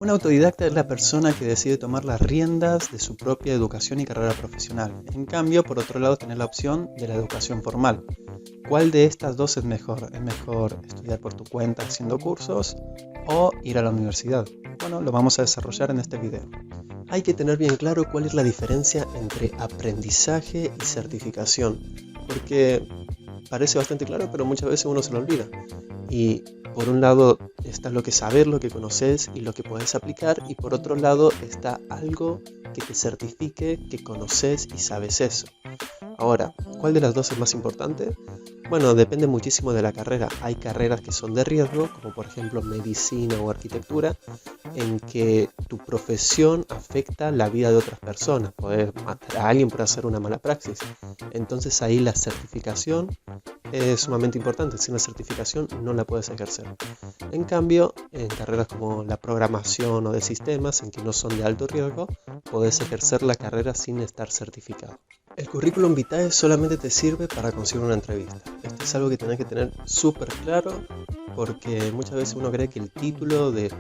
Un autodidacta es la persona que decide tomar las riendas de su propia educación y carrera profesional. En cambio, por otro lado, tener la opción de la educación formal. ¿Cuál de estas dos es mejor? ¿Es mejor estudiar por tu cuenta haciendo cursos o ir a la universidad? Bueno, lo vamos a desarrollar en este video. Hay que tener bien claro cuál es la diferencia entre aprendizaje y certificación, porque parece bastante claro, pero muchas veces uno se lo olvida. Y por un lado está lo que sabes, lo que conoces y lo que puedes aplicar, y por otro lado está algo que te certifique que conoces y sabes eso. Ahora, ¿cuál de las dos es más importante? Bueno, depende muchísimo de la carrera. Hay carreras que son de riesgo, como por ejemplo medicina o arquitectura, en que tu profesión afecta la vida de otras personas. Poder matar a alguien por hacer una mala praxis. Entonces ahí la certificación es sumamente importante. Sin la certificación no la puedes ejercer. En cambio, en carreras como la programación o de sistemas, en que no son de alto riesgo, podés ejercer la carrera sin estar certificado. El currículum vitae solamente te sirve para conseguir una entrevista. Esto es algo que tenés que tener súper claro, porque muchas veces uno cree que el título de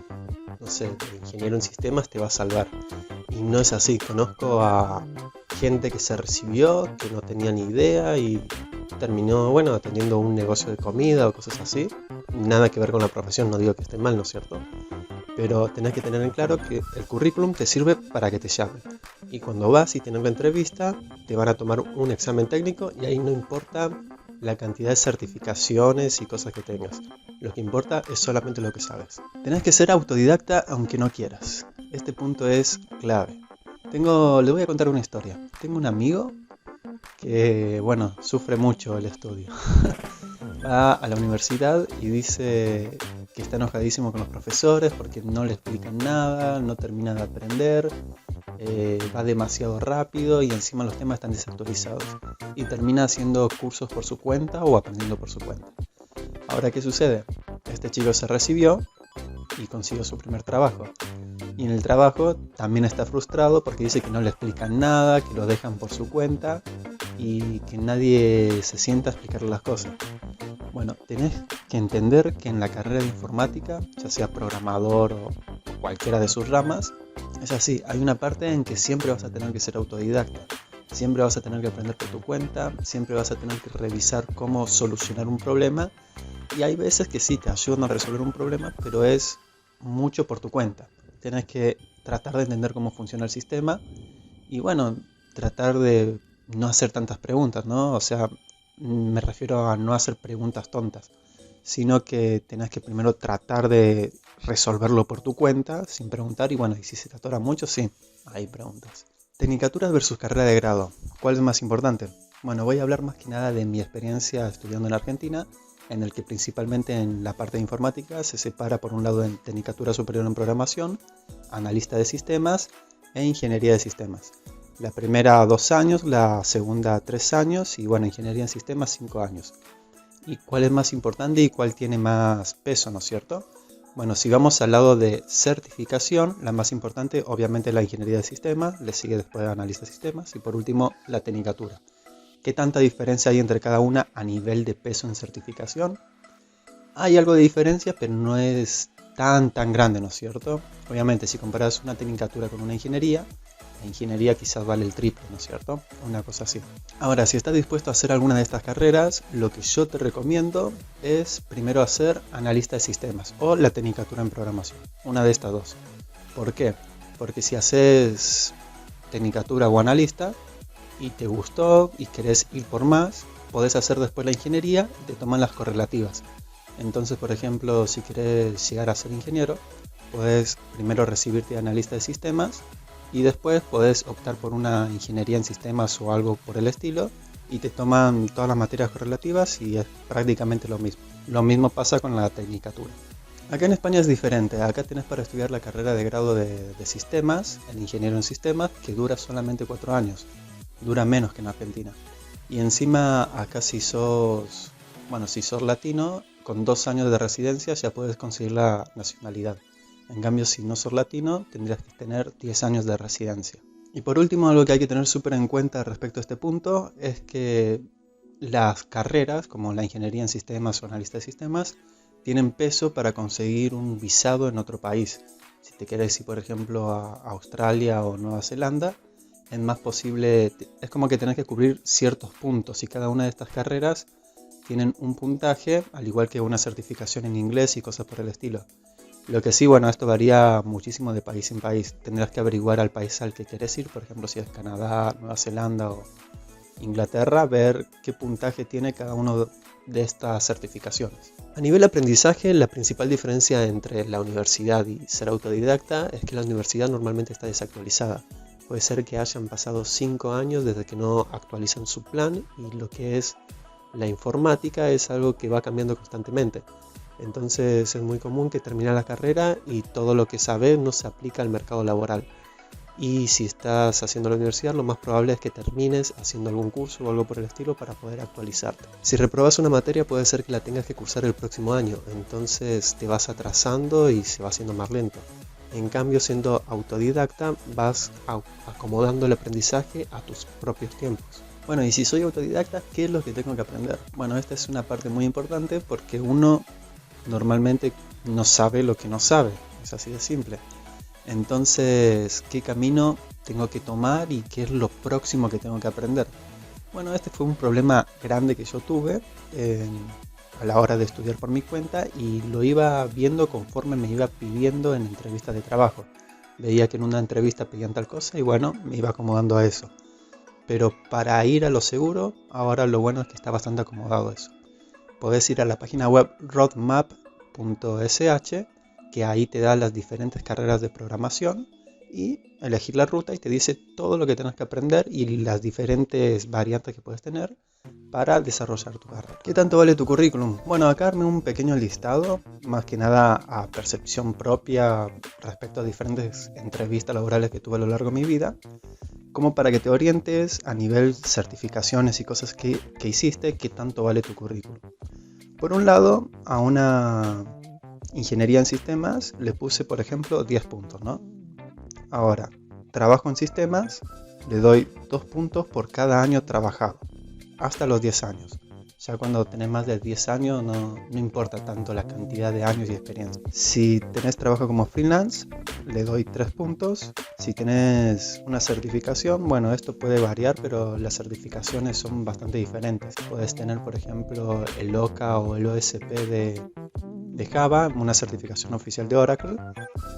ingeniero en sistemas te va a salvar. Y no es así. Conozco a gente que se recibió, que no tenía ni idea y terminó, atendiendo un negocio de comida o cosas así. Nada que ver con la profesión, no digo que esté mal, ¿no es cierto? Pero tenés que tener en claro que el currículum te sirve para que te llamen. Y cuando vas y tienes la entrevista, te van a tomar un examen técnico y ahí no importa la cantidad de certificaciones y cosas que tengas. Lo que importa es solamente lo que sabes. Tenés que ser autodidacta aunque no quieras. Este punto es clave. Le voy a contar una historia. Tengo un amigo que, sufre mucho el estudio. Va a la universidad y dice que está enojadísimo con los profesores porque no le explican nada, no termina de aprender, va demasiado rápido y encima los temas están desactualizados y termina haciendo cursos por su cuenta o aprendiendo por su cuenta. Ahora, ¿qué sucede? Este chico se recibió y consiguió su primer trabajo. Y en el trabajo también está frustrado porque dice que no le explican nada, que lo dejan por su cuenta y que nadie se sienta a explicarle las cosas. Bueno, tenés que entender que en la carrera de informática, ya sea programador o cualquiera de sus ramas, es así, hay una parte en que siempre vas a tener que ser autodidacta. Siempre vas a tener que aprender por tu cuenta, siempre vas a tener que revisar cómo solucionar un problema. Y hay veces que sí te ayudan a resolver un problema, pero es mucho por tu cuenta. Tienes que tratar de entender cómo funciona el sistema y tratar de no hacer tantas preguntas, ¿no? O sea, me refiero a no hacer preguntas tontas, sino que tenés que primero tratar de resolverlo por tu cuenta sin preguntar y y si se te atora mucho, sí, hay preguntas. Tecnicaturas versus carrera de grado. ¿Cuál es más importante? Bueno, voy a hablar más que nada de mi experiencia estudiando en Argentina, en el que principalmente en la parte de informática se separa por un lado en Tecnicatura Superior en Programación, Analista de Sistemas e Ingeniería de Sistemas. La primera 2 años, la segunda 3 años y Ingeniería en Sistemas 5 años. ¿Y cuál es más importante y cuál tiene más peso, no es cierto? Bueno, si vamos al lado de certificación, la más importante obviamente la Ingeniería de Sistemas, le sigue después Analista de Sistemas y por último la Tecnicatura. ¿Qué tanta diferencia hay entre cada una a nivel de peso en certificación? Hay algo de diferencia, pero no es tan grande, ¿no es cierto? Obviamente, si comparas una tecnicatura con una ingeniería, la ingeniería quizás vale el triple, ¿no es cierto? Una cosa así. Ahora, si estás dispuesto a hacer alguna de estas carreras, lo que yo te recomiendo es primero hacer analista de sistemas o la tecnicatura en programación. Una de estas dos. ¿Por qué? Porque si haces tecnicatura o analista y te gustó y querés ir por más, podés hacer después la ingeniería y te toman las correlativas. Entonces, por ejemplo, si querés llegar a ser ingeniero, podés primero recibirte de analista de sistemas y después podés optar por una ingeniería en sistemas o algo por el estilo y te toman todas las materias correlativas y es prácticamente lo mismo. Lo mismo pasa con la tecnicatura. Acá en España es diferente. Acá tenés para estudiar la carrera de grado de sistemas, el ingeniero en sistemas, que dura solamente 4 años. Dura menos que en Argentina. Y encima acá si sos latino, con 2 años de residencia ya puedes conseguir la nacionalidad. En cambio, si no sos latino, tendrías que tener 10 años de residencia. Y por último, algo que hay que tener súper en cuenta respecto a este punto es que las carreras, como la ingeniería en sistemas o analista de sistemas, tienen peso para conseguir un visado en otro país. Si te quieres ir, por ejemplo, a Australia o Nueva Zelanda, es más posible, es como que tenés que cubrir ciertos puntos y cada una de estas carreras tienen un puntaje, al igual que una certificación en inglés y cosas por el estilo. Lo que sí, bueno, esto varía muchísimo de país en país. Tendrás que averiguar al país al que quieres ir, por ejemplo, si es Canadá, Nueva Zelanda o Inglaterra, ver qué puntaje tiene cada uno de estas certificaciones. A nivel aprendizaje, la principal diferencia entre la universidad y ser autodidacta es que la universidad normalmente está desactualizada. Puede ser que hayan pasado 5 años desde que no actualizan su plan, y lo que es la informática es algo que va cambiando constantemente. Entonces es muy común que termine la carrera y todo lo que sabes no se aplica al mercado laboral. Y si estás haciendo la universidad, lo más probable es que termines haciendo algún curso o algo por el estilo para poder actualizarte. Si reprobas una materia, puede ser que la tengas que cursar el próximo año, entonces te vas atrasando y se va haciendo más lento. En cambio, siendo autodidacta, vas acomodando el aprendizaje a tus propios tiempos. Bueno, y si soy autodidacta, ¿qué es lo que tengo que aprender? Bueno, esta es una parte muy importante porque uno normalmente no sabe lo que no sabe, es así de simple. Entonces, ¿qué camino tengo que tomar y qué es lo próximo que tengo que aprender? Bueno, este fue un problema grande que yo tuve a la hora de estudiar por mi cuenta, y lo iba viendo conforme me iba pidiendo en entrevistas de trabajo. Veía que en una entrevista pedían tal cosa y bueno, me iba acomodando a eso. Pero para ir a lo seguro, ahora lo bueno es que está bastante acomodado eso. Podés ir a la página web roadmap.sh, que ahí te da las diferentes carreras de programación, y elegir la ruta y te dice todo lo que tienes que aprender y las diferentes variantes que puedes tener para desarrollar tu carrera. ¿Qué tanto vale tu currículum? Bueno, acá armé un pequeño listado, más que nada a percepción propia respecto a diferentes entrevistas laborales que tuve a lo largo de mi vida, como para que te orientes a nivel certificaciones y cosas que hiciste, qué tanto vale tu currículum. Por un lado, a una ingeniería en sistemas le puse, por ejemplo, 10 puntos, ¿no? Ahora, trabajo en sistemas, le doy 2 puntos por cada año trabajado, hasta los 10 años. Ya cuando tenés más de 10 años no importa tanto la cantidad de años y experiencia. Si tenés trabajo como freelance, le doy 3 puntos. Si tenés una certificación, bueno, esto puede variar, pero las certificaciones son bastante diferentes. Puedes tener, por ejemplo, el OCA o el OSP de Java, una certificación oficial de Oracle,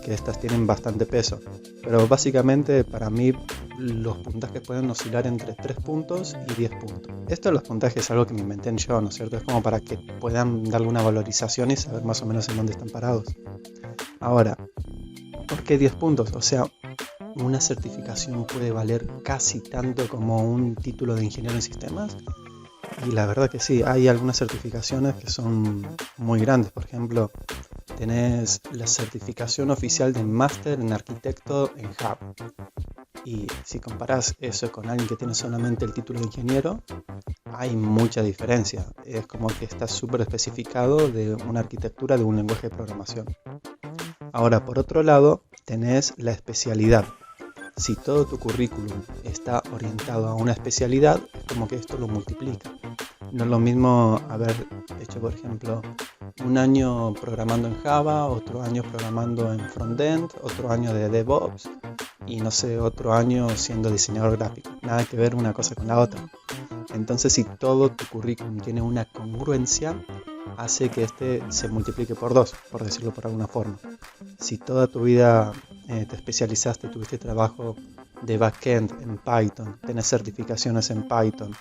que estas tienen bastante peso. Pero básicamente para mí los puntajes pueden oscilar entre 3 puntos y 10 puntos. Esto de los puntajes es algo que me inventé yo, ¿no es cierto? Es como para que puedan darle una valorización y saber más o menos en dónde están parados. Ahora, ¿por qué 10 puntos? O sea, una certificación puede valer casi tanto como un título de ingeniero en sistemas. Y la verdad que sí, hay algunas certificaciones que son muy grandes. Por ejemplo, tenés la certificación oficial de máster en arquitecto en Java. Y si comparás eso con alguien que tiene solamente el título de ingeniero, hay mucha diferencia. Es como que está súper especificado de una arquitectura de un lenguaje de programación. Ahora, por otro lado, tenés la especialidad. Si todo tu currículum está orientado a una especialidad, es como que esto lo multiplica. No es lo mismo haber hecho, por ejemplo, un año programando en Java, otro año programando en frontend, otro año de DevOps y no sé, otro año siendo diseñador gráfico. Nada que ver una cosa con la otra. Entonces, si todo tu currículum tiene una congruencia, hace que este se multiplique por 2, por decirlo por alguna forma. Si toda tu vida te especializaste, tuviste trabajo de backend en Python, tenés certificaciones en Python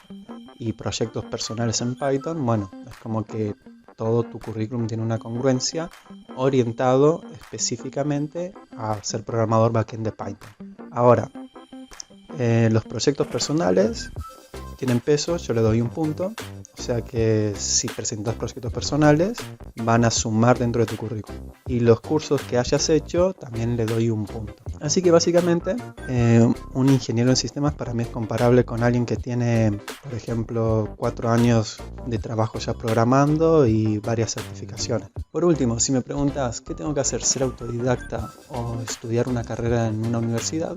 y proyectos personales en Python, bueno, es como que todo tu currículum tiene una congruencia orientado específicamente a ser programador backend de Python. Ahora, los proyectos personales tienen peso, yo le doy un punto. O sea que si presentas proyectos personales, van a sumar dentro de tu currículum. Y los cursos que hayas hecho, también le doy un punto. Así que básicamente, un ingeniero en sistemas para mí es comparable con alguien que tiene, por ejemplo, 4 años de trabajo ya programando y varias certificaciones. Por último, si me preguntas, ¿qué tengo que hacer? ¿Ser autodidacta o estudiar una carrera en una universidad?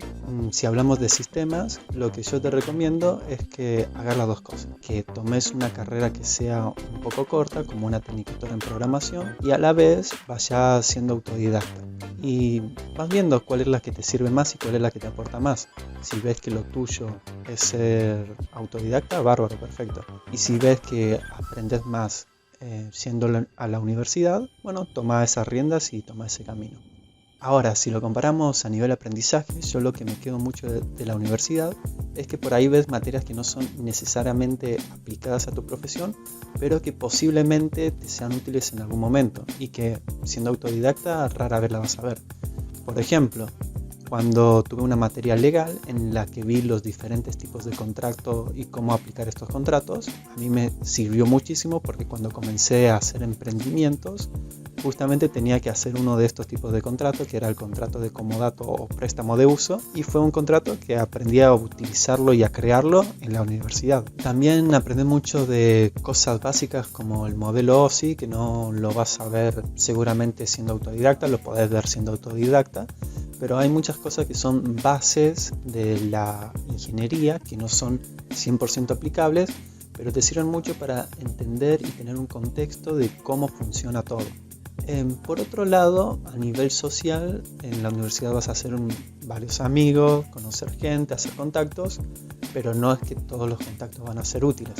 Si hablamos de sistemas, lo que yo te recomiendo es que hagas las dos cosas. Que tomes una carrera que sea un poco corta, como una tecnicatura en programación, programación y a la vez vas ya siendo autodidacta. Y vas viendo cuál es la que te sirve más y cuál es la que te aporta más. Si ves que lo tuyo es ser autodidacta, bárbaro, perfecto. Y si ves que aprendes más siendo a la universidad, bueno, toma esas riendas y toma ese camino. Ahora, si lo comparamos a nivel aprendizaje, yo lo que me quedo mucho de la universidad es que por ahí ves materias que no son necesariamente aplicadas a tu profesión, pero que posiblemente te sean útiles en algún momento y que siendo autodidacta rara vez la vas a ver. Por ejemplo, cuando tuve una materia legal en la que vi los diferentes tipos de contrato y cómo aplicar estos contratos, a mí me sirvió muchísimo porque cuando comencé a hacer emprendimientos, justamente tenía que hacer uno de estos tipos de contratos, que era el contrato de comodato o préstamo de uso, y fue un contrato que aprendí a utilizarlo y a crearlo en la universidad. También aprendí mucho de cosas básicas como el modelo OSI, que no lo vas a ver seguramente siendo autodidacta, lo podés ver siendo autodidacta, pero hay muchas cosas que son bases de la ingeniería que no son 100% aplicables, pero te sirven mucho para entender y tener un contexto de cómo funciona todo. Por otro lado, a nivel social, en la universidad vas a hacer varios amigos, conocer gente, hacer contactos, pero no es que todos los contactos van a ser útiles,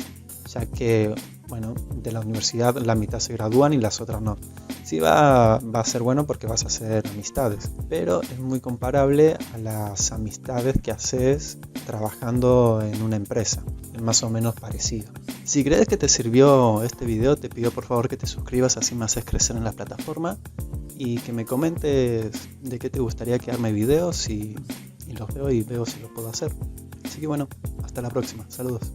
ya que, bueno, de la universidad la mitad se gradúan y las otras no. Sí va a ser bueno porque vas a hacer amistades, pero es muy comparable a las amistades que haces trabajando en una empresa, es más o menos parecido. Si crees que te sirvió este video, te pido por favor que te suscribas, así me haces crecer en la plataforma y que me comentes de qué te gustaría que arme videos y los veo y veo si lo puedo hacer. Así que bueno, hasta la próxima, saludos.